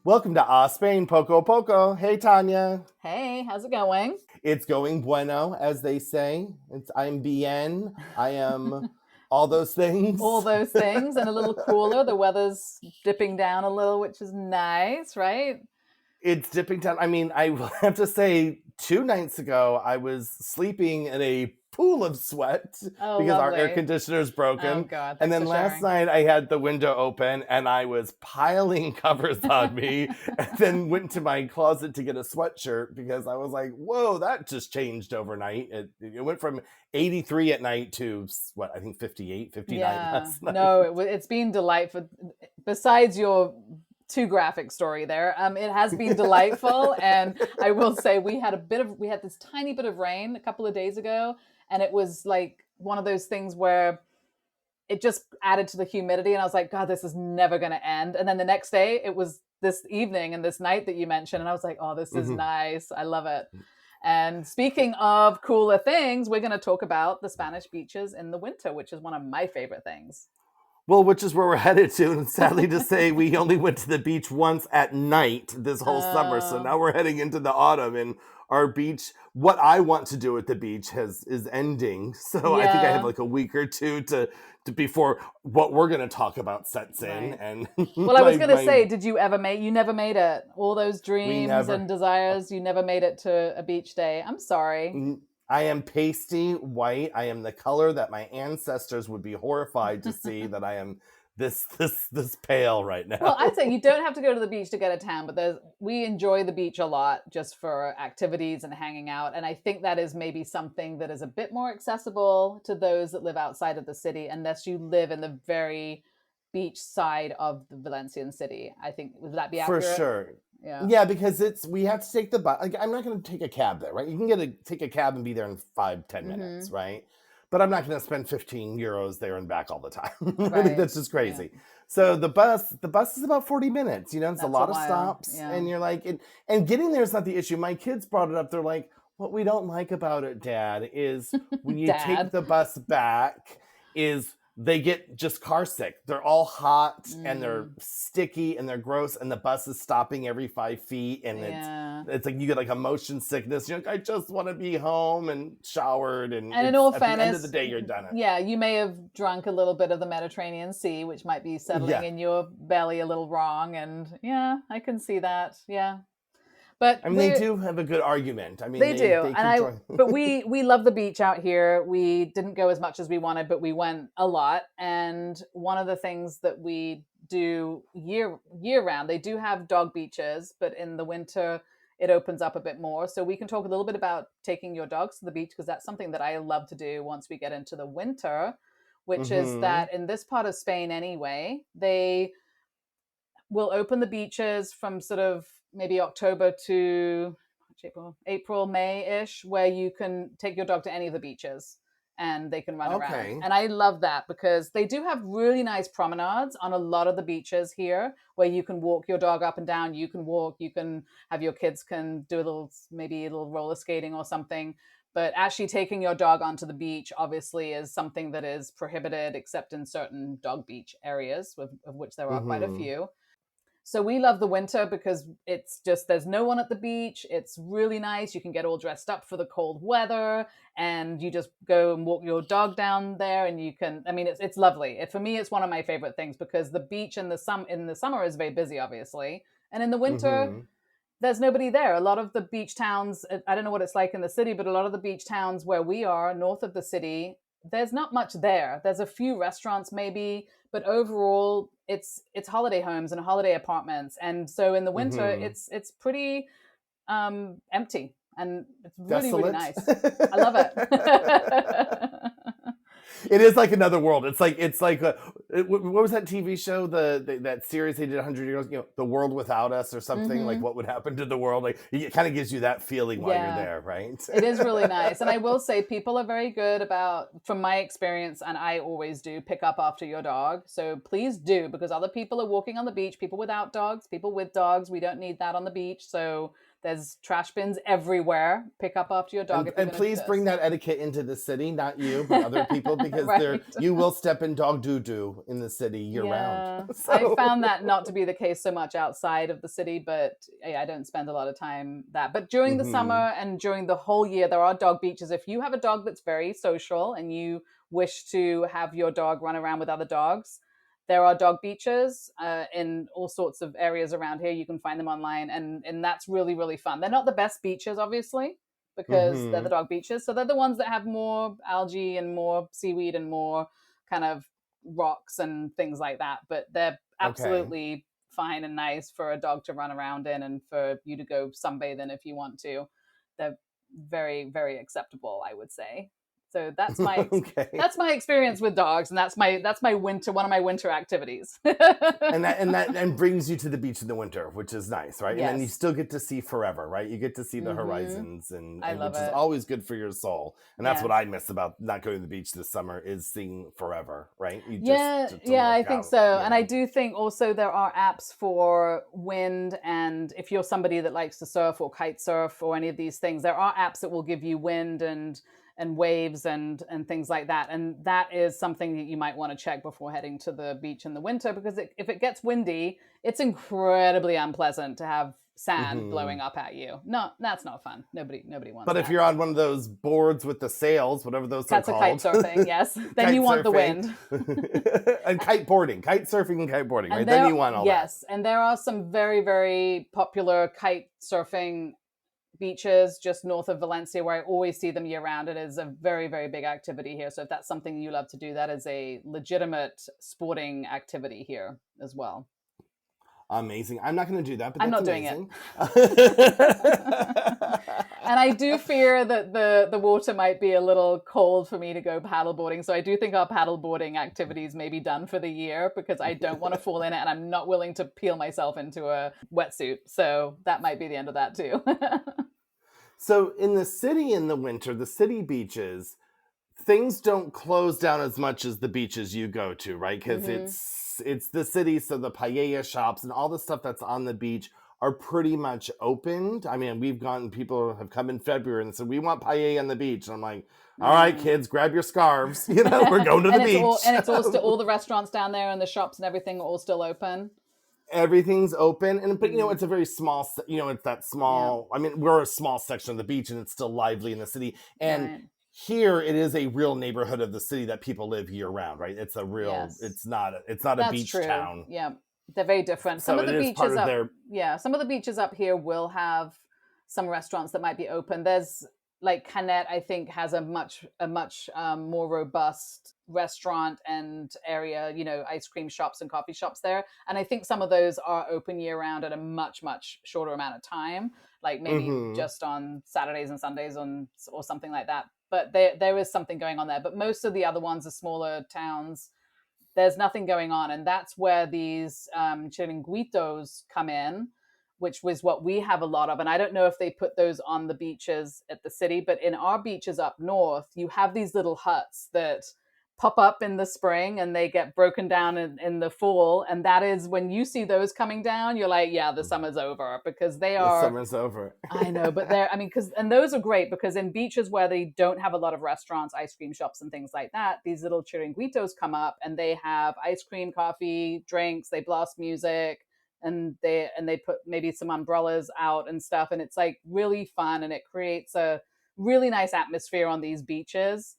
Welcome to Spain, Poco A Poco. Hey, Tanya. Hey, how's it going? It's going bueno, as they say. I'm bien. I am all those All things. those things and a little cooler. The weather's dipping down a little, which is nice, right? It's dipping down. I mean, I will have to say, 2 nights ago, I was sleeping in a pool of sweat Oh, because our air lovely. conditioner's Oh, broken. God, And thanks then for last sharing. night, I had the window open and I was piling covers on me. And then went to my closet to get a sweatshirt because I was like, whoa, that just changed overnight. It went from 83 at night to, what, I think 58, 59 Yeah, last night. no, it's been delightful. Besides your too graphic story there, it has been delightful. And I will say we had this tiny bit of rain a couple of days ago, and it was like one of those things where it just added to the humidity, and I was like, God, this is never going to end. And then the next day it was this evening and this night that you mentioned, and I was like, oh, this is Mhm. nice, I love it. And speaking of cooler things, we're going to talk about the Spanish beaches in the winter, which is one of my favorite things. Well, which is where we're headed to. And sadly to say, we only went to the beach once at night this whole summer. So uh, now we're heading into the autumn, and our beach, what I want to do at the beach is ending. So I think I have yeah, like a week or two to before what we're going to talk about sets in. right. And Well, I was going to my say, did you ever make you never made it, all those we dreams never. and desires, you never made it to a beach day? I'm sorry. I am pasty white. I am the color that my ancestors would be horrified to see that I am this pale right Well, now. I'd say you don't have to go to the beach to get a tan, but we enjoy the beach a lot just for activities and hanging out. And I think that is maybe something that is a bit more accessible to those that live outside of the city, unless you live in the very beach side of the Valencian city. I think, would that be For accurate? sure. Yeah. Yeah, because we have to take the bus. Like, I'm not going to take a cab there, right? You can take a cab and be there in 5-10 minutes, Mm-hmm. right? But I'm not going to spend 15 euros there and back all the time. I think Right. that's just Yeah. crazy. So the bus is about 40 minutes. It's a That's a lot of while. stops, Yeah. and you're like, and getting there is not the issue. My kids brought it up. They're like, what we don't like about it, Dad, is when you take Dad. the bus back, is they get just car sick. They're all hot and they're Mm, sticky and they're gross, and the bus is stopping every 5 feet, and it's yeah. it's like you get like a motion sickness. You're like, I just want to be home and showered, and And in it's all at the end of the fairness, day you're done. yeah, you may have drunk a little bit of the Mediterranean Sea, which might be settling Yeah, in your belly a little wrong. And yeah, I can see that. Yeah. But I mean they do have a good argument. I mean they they do. they And could join. but we love the beach out here. We didn't go as much as we wanted, but we went a lot. And one of the things that we do year round, they do have dog beaches, but in the winter, it opens up a bit more. So we can talk a little bit about taking your dogs to the beach, because that's something that I love to do once we get into the winter, which is Mm-hmm. that in this part of Spain anyway, they will open the beaches from sort of maybe October to April, May ish, where you can take your dog to any of the beaches and they can run around. Okay. And I love that because they do have really nice promenades on a lot of the beaches here where you can walk your dog up and down. You can walk, you can have your kids can do a little, maybe a little roller skating or something. But actually taking your dog onto the beach obviously is something that is prohibited except in certain dog beach areas, of which there are quite a Mm-hmm. few. So we love the winter because it's just there's no one at the beach. It's really nice. You can get all dressed up for the cold weather, and you just go and walk your dog down there, and you can. I mean, it's lovely. For me, it's one of my favorite things because the beach in the summer is very busy, obviously, and in the winter Mm-hmm. there's nobody there. A lot of the beach towns, I don't know what it's like in the city, but a lot of the beach towns where we are, north of the city, there's not much there. There's a few restaurants maybe, but overall it's holiday homes and holiday apartments. And so in the winter Mm-hmm. it's pretty empty, and it's really really Desolate. nice. I love it. It is like another world. It's like what was that TV show, that series they did 100 years, The World Without Us or something, like Mhm. what would happen to the world. Like it kind of gives you that feeling while you're Yeah. there, right? It is really nice. And I will say, people are very good about, from my experience, and I always do, pick up after your dog. So please do, because other people are walking on the beach, people without dogs, people with dogs. We don't need that on the beach. So There's trash bins everywhere. Pick up after your dog if you're And going to do please bring this. that etiquette into the city, not you, but other people, because Right. you will step in dog doo-doo in the city year round. Yeah, I So found that not to be the case so much outside of the city, but I don't spend a lot of time that. But during the mhm. summer and during the whole year, there are dog beaches. If you have a dog that's very social and you wish to have your dog run around with other dogs, there are dog beaches in all sorts of areas around here. You can find them online, and that's really, really fun. They're not the best beaches, obviously, because they're the Mhm. dog beaches. So they're the ones that have more algae and more seaweed and more kind of rocks and things like that. But they're Okay. absolutely fine and nice for a dog to run around in and for you to go sunbathe in if you want to. They're very, very acceptable, I would say. So Okay. that's my experience with dogs, and that's my winter one of my winter activities. And brings you to the beach in the winter, which is nice, right? And then you Yes. still get to see forever, right? You get to see the Mm-hmm. horizons, I and love which is it. always good for your soul. And that's what Yes. I miss about not going to the beach this summer, is seeing forever, right? You just Yeah, to yeah, I look think out, so. you And I know. do think also there are apps for wind. And if you're somebody that likes to surf or kite surf or any of these things, there are apps that will give you wind and waves and things like that. And that is something that you might want to check before heading to the beach in the winter, because if it gets windy, it's incredibly unpleasant to have sand blowing Mhm. up at you. No, that's not fun. Nobody wants But if that. you're on one of those boards with the sails, whatever those are That's a kite called, surfing, yes. Then you kite want the surfing, wind. and kite boarding, kite surfing and kite boarding, And right? Then there, you want all that. yes, and there are some very, very popular kite surfing beaches just north of Valencia where I always see them year round. It is a very, very big activity here. So if that's something you love to do, that is a legitimate sporting activity here as well. Amazing. I'm not going to do that, but I'm that's not doing it. amazing. And I do fear that the water might be a little cold for me to go paddleboarding. So I do think our paddleboarding activities may be done for the year, because I don't want to fall in it and I'm not willing to peel myself into a wetsuit. So that might be the end of that too. So in the city in the winter, the city beaches, things don't close down as much as the beaches you go to, right? Because Hmm. it's the city, so the paella shops and all the stuff that's on the beach are pretty much opened. I mean, we've gotten people have come in February and said we want paella on the beach, and I'm like, all right, Mm. kids, grab your scarves. You know, we're going to the And it's all beach. still, all the restaurants down there and the shops and everything are all still open. Everything's open, and but Mm. it's a very small, it's that Yeah. small. I mean, we're a small section of the beach, and it's still lively in the city. And Right. here, it is a real neighborhood of the city that people live year round, right? It's a real. Yes. It's not a That's beach true. town. Yeah. They're very different. Some So of it the is part beaches of up, their. yeah, some of the beaches up here will have some restaurants that might be open. There's like Canet, I think, has a much more robust restaurant and area, ice cream shops and coffee shops there. And I think some of those are open year round at a much, much shorter amount of time, like maybe Mm-hmm. just on Saturdays and Sundays or something like that. But there is something going on there. But most of the other ones are smaller towns, there's nothing going on. And that's where these chiringuitos come in, which was what we have a lot of. And I don't know if they put those on the beaches at the city, but in our beaches up north, you have these little huts that pop up in the spring and they get broken down in the fall. And that is when you see those coming down, you're like, yeah, the summer's over, because they The are, summer's over. I know, but they're, I mean, and those are great because in beaches where they don't have a lot of restaurants, ice cream shops, and things like that, these little chiringuitos come up and they have ice cream, coffee, drinks, they blast music, and they put maybe some umbrellas out and stuff. And it's like really fun and it creates a really nice atmosphere on these beaches.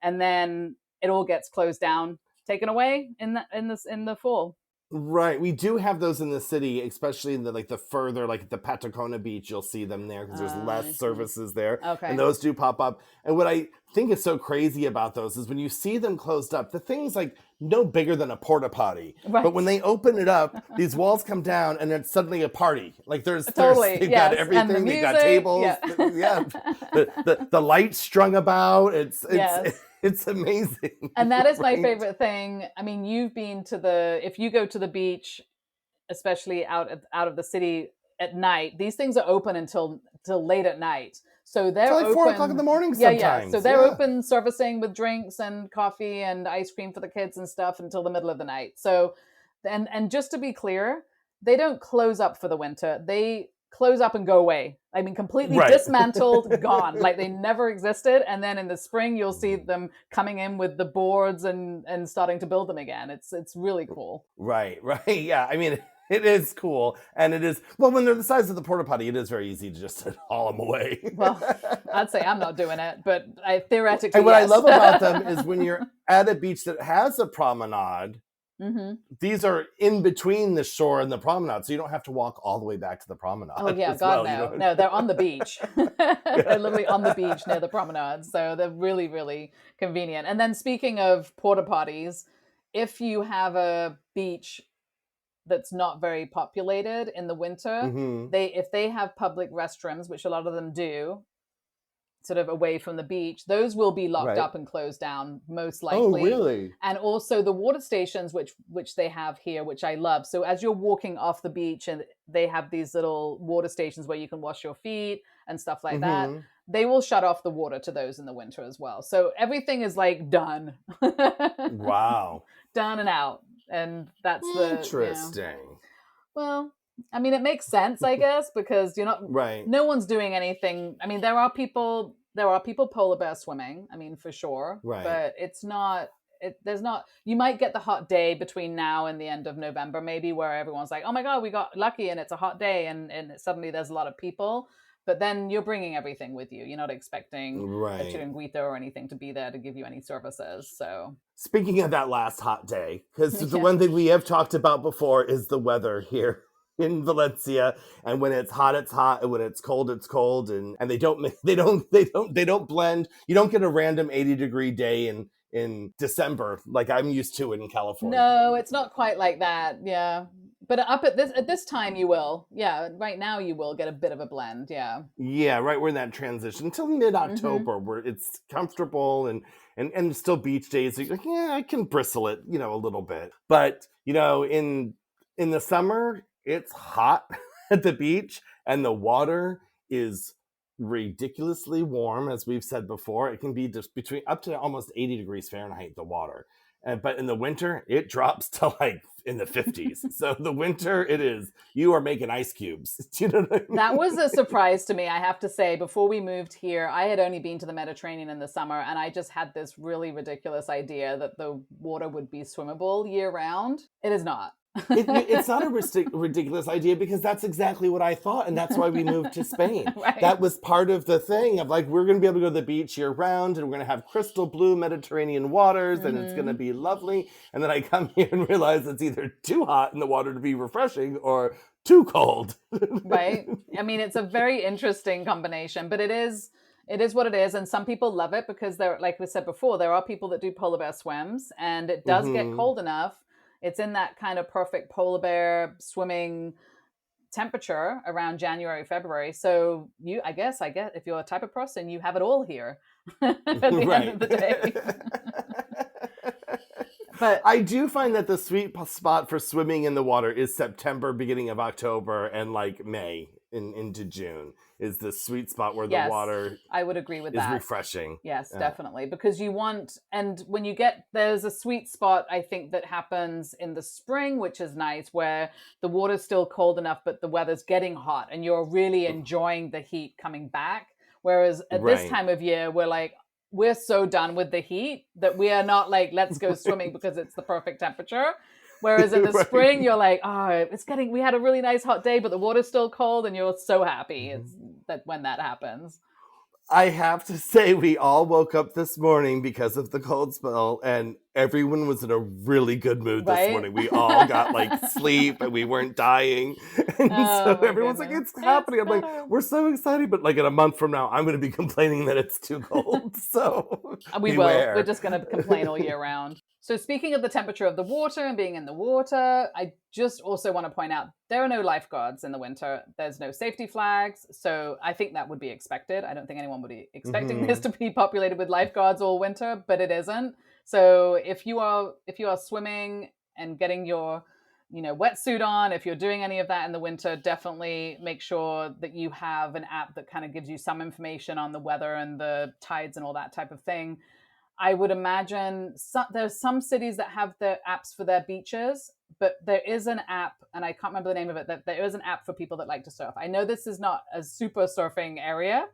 And then it all gets closed down, taken away in the fall. Right, we do have those in the city, especially in the further, like at the Patacona Beach. You'll see them there because there's less I see. services there, and Okay. those do pop up. And what I think is so crazy about those is when you see them closed up, the thing's like no bigger than a porta potty. But when Right. they open it up, these walls come down, and it's suddenly a party. Like there's Totally. they've got Yes. And the everything. They've got music. tables. Yeah. Yeah, the lights strung about. It's Yes. it's amazing, And that is my right? favorite thing. I mean, if you go to the beach, especially out of the city at night, these things are open until late at night. So Till they're like 4 o'clock in the open. morning Yeah, yeah. So sometimes. they're Yeah. open servicing with drinks and coffee and ice cream for the kids and stuff until the middle of the night. So and just to be clear, they don't close up for the winter. close up and go away. I mean, completely Right. dismantled, gone, like they never existed. And then in the spring, you'll see them coming in with the boards and starting to build them again. It's really cool. Right. Yeah. I mean, it is cool, and it is, well, when they're the size of the porta potty, it is very easy to just haul them away. Well, I'd say I'm not doing it, but theoretically, And what yes. I love about them is when you're at a beach that has a promenade, these are in between the shore and the promenade, so you don't have to walk all the way back to the promenade. Oh yeah, God, no. No, they're on the beach. They're literally on the beach near the promenade, so they're really, really convenient. And then speaking of porta potties, if you have a beach that's not very populated in the winter, if they have public restrooms, which a lot of them do, sort of away from the beach, those will be locked up and closed down most likely. Oh, really? And also the water stations, which they have here, which I love. So as you're walking off the beach, and they have these little water stations where you can wash your feet and stuff like that, they will shut off the water to those in the winter as well. So everything is like done. Wow. Done and out. And that's the interesting. Well, I mean, it makes sense, I guess, because you're not no one's doing anything. I mean, there are people polar bear swimming, I mean, for sure. But it's not there's not, you might get the hot day between now and the end of November, maybe, where everyone's like, oh my God, we got lucky and it's a hot day, and suddenly there's a lot of people. But then you're bringing everything with you. You're not expecting a chiringuito or anything to be there to give you any services. So speaking of that last hot day, because the one thing we have talked about before is the weather here in Valencia, and when it's hot, and when it's cold, and they don't blend. You don't get a random 80-degree day in December like I'm used to in California. No, it's not quite like that. Yeah. But up at this time you will. Yeah, right now you will get a bit of a blend. Yeah. Yeah, right. We're in that transition until mid-October where it's comfortable and still beach days. So you're like, yeah, I can bristle it, a little bit. But, in the summer, it's hot at the beach and the water is ridiculously warm, as we've said before. It can be just between up to almost 80 degrees Fahrenheit, the water. But in the winter, it drops to like in the 50s. So the winter, you are making ice cubes. Do you know what I mean? That was a surprise to me, I have to say. Before we moved here, I had only been to the Mediterranean in the summer, and I just had this really ridiculous idea that the water would be swimmable year round. It is not. It's not a ridiculous idea, because that's exactly what I thought, and that's why we moved to Spain. That was part of the thing of like, we're going to be able to go to the beach year round, and we're going to have crystal blue Mediterranean waters, and it's going to be lovely. And then I come here and realize it's either too hot in the water to be refreshing or too cold. Right. I mean, it's a very interesting combination, but it is what it is. And some people love it because there, like we said before, there are people that do polar bear swims, and it does get cold enough. It's in that kind of perfect polar bear swimming temperature around January, February. So I guess if you're a type of person, you have it all here at the end of the day. But I do find that the sweet spot for swimming in the water is September, beginning of October, and like May into June is the sweet spot where the water, I would agree with that, is refreshing. Yes, definitely. Because and when you there's a sweet spot, I think, that happens in the spring, which is nice, where the water's still cold enough, but the weather's getting hot and you're really enjoying the heat coming back. Whereas at this time of year, we're so done with the heat that we are not like, let's go swimming because it's the perfect temperature. Whereas in the spring, you're like, oh, we had a really nice hot day, but the water's still cold, and you're so happy when that happens. I have to say, we all woke up this morning because of the cold spell, and everyone was in a really good mood this morning. We all got sleep, and we weren't dying. And so everyone's like, it's happening. I'm like, we're so excited. But in a month from now, I'm going to be complaining that it's too cold. So we beware. will. We're just going to complain all year round. So speaking of the temperature of the water and being in the water, I just also want to point out there are no lifeguards in the winter. There's no safety flags. So I think that would be expected. I don't think anyone would be expecting this to be populated with lifeguards all winter, but it isn't. So if you are swimming and getting your wetsuit on, if you're doing any of that in the winter, definitely make sure that you have an app that kind of gives you some information on the weather and the tides and all that type of thing. I would imagine there's some cities that have the apps for their beaches, but there is an app, and I can't remember the name of it, that there is an app for people that like to surf. I know this is not a super surfing area,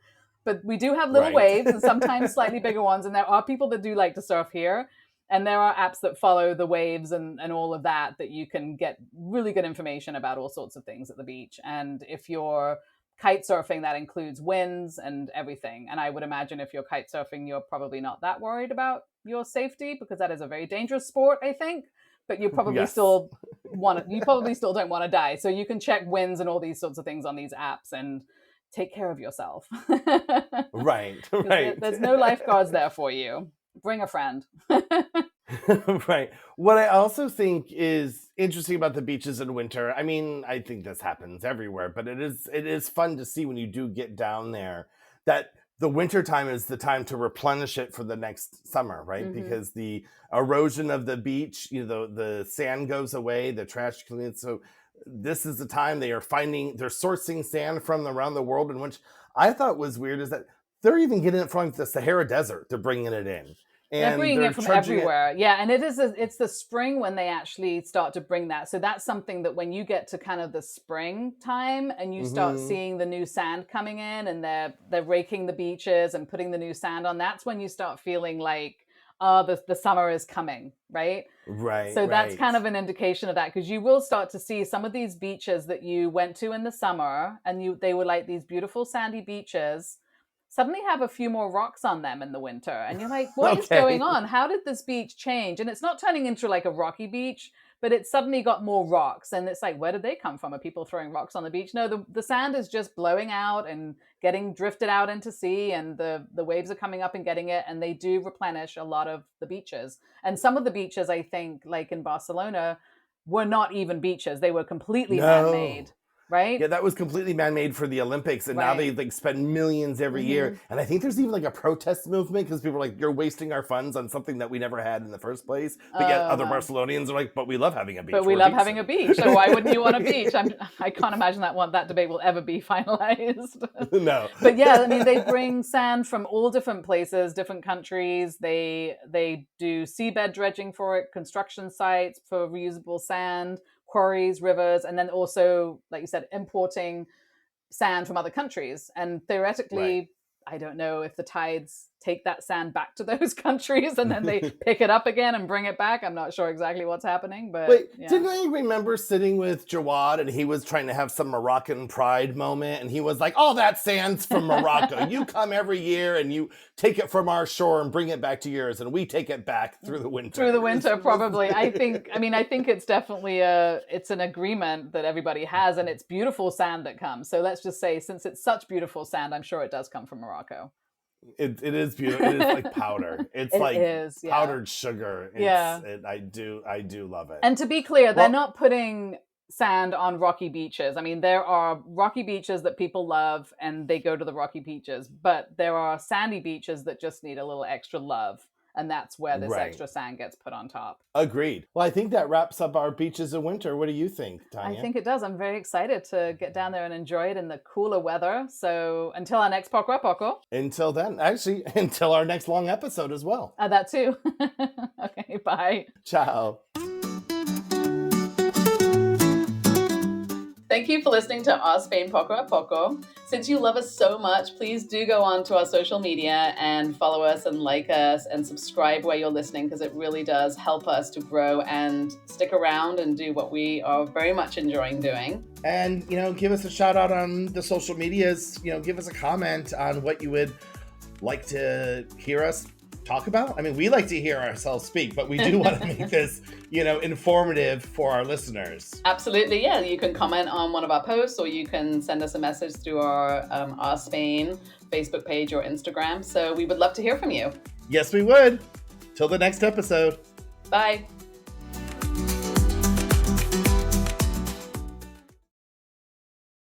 but we do have little waves and sometimes slightly bigger ones. And there are people that do like to surf here. And there are apps that follow the waves and all of that you can get really good information about all sorts of things at the beach. And if you're kite surfing, that includes winds and everything. And I would imagine if you're kite surfing, you're probably not that worried about your safety, because that is a very dangerous sport, I think. But you probably still don't want to die. So you can check winds and all these sorts of things on these apps and take care of yourself. Right. There's no lifeguards there for you. Bring a friend. Right. What I also think is interesting about the beaches in winter, I mean, I think this happens everywhere, but it is fun to see when you do get down there that the winter time is the time to replenish it for the next summer, right? Mm-hmm. Because the erosion of the beach, the sand goes away, the trash cleans. So this is the time they're sourcing sand from around the world, and which I thought was weird is that they're even getting it from the Sahara Desert. They're bringing it in. They're bringing it from everywhere. Yeah, and it's the spring when they actually start to bring that. So that's something that when you get to kind of the spring time and you start seeing the new sand coming in, and they're raking the beaches and putting the new sand on, that's when you start feeling like, the summer is coming, right? Right. So that's kind of an indication of that, because you will start to see some of these beaches that you went to in the summer and they were like these beautiful sandy beaches suddenly have a few more rocks on them in the winter. And you're like, what is going on? How did this beach change? And it's not turning into like a rocky beach, but it's suddenly got more rocks. And it's like, where did they come from? Are people throwing rocks on the beach? No, the sand is just blowing out and getting drifted out into sea, and the waves are coming up and getting it. And they do replenish a lot of the beaches. And some of the beaches, I think, like in Barcelona, were not even beaches. They were completely man-made. Right? Yeah, that was completely man-made for the Olympics, and now they spend millions every year. And I think there's even like a protest movement because people are like, "You're wasting our funds on something that we never had in the first place." But yet other Barcelonians are like, "But we love having a beach. But we love having a beach. So why wouldn't you want a beach?" I can't imagine that debate will ever be finalized. No. But yeah, I mean, they bring sand from all different places, different countries. They do seabed dredging for it, construction sites for reusable sand, quarries, rivers, and then also, like you said, importing sand from other countries. And theoretically, I don't know if the tides take that sand back to those countries and then they pick it up again and bring it back. I'm not sure exactly what's happening, but didn't I remember sitting with Jawad and he was trying to have some Moroccan pride moment, and he was like, "Oh, that sand's from Morocco. You come every year and you take it from our shore and bring it back to yours, and we take it back through the winter." Through the winter, probably. I think it's definitely it's an agreement that everybody has, and it's beautiful sand that comes. So let's just say, since it's such beautiful sand, I'm sure it does come from Morocco. It is beautiful. It is like powder. It's powdered sugar. I do love it. And to be clear, they're not putting sand on rocky beaches. I mean, there are rocky beaches that people love and they go to the rocky beaches, but there are sandy beaches that just need a little extra love. And that's where this extra sand gets put on top. Agreed. Well, I think that wraps up our beaches in winter. What do you think, Tanya? I think it does. I'm very excited to get down there and enjoy it in the cooler weather. So until our next Poco A Poco. Until then, actually, until our next long episode as well. That too. Okay, bye. Ciao. Thank you for listening to Our Spain Poco A Poco. Since you love us so much, please do go on to our social media and follow us and like us and subscribe where you're listening, because it really does help us to grow and stick around and do what we are very much enjoying doing. And, give us a shout out on the social medias. Give us a comment on what you would like to hear us talk about. I mean, we like to hear ourselves speak, but we do want to make this, informative for our listeners. Absolutely. Yeah. You can comment on one of our posts, or you can send us a message through our Spain Facebook page or Instagram. So we would love to hear from you. Yes, we would. Till the next episode. Bye.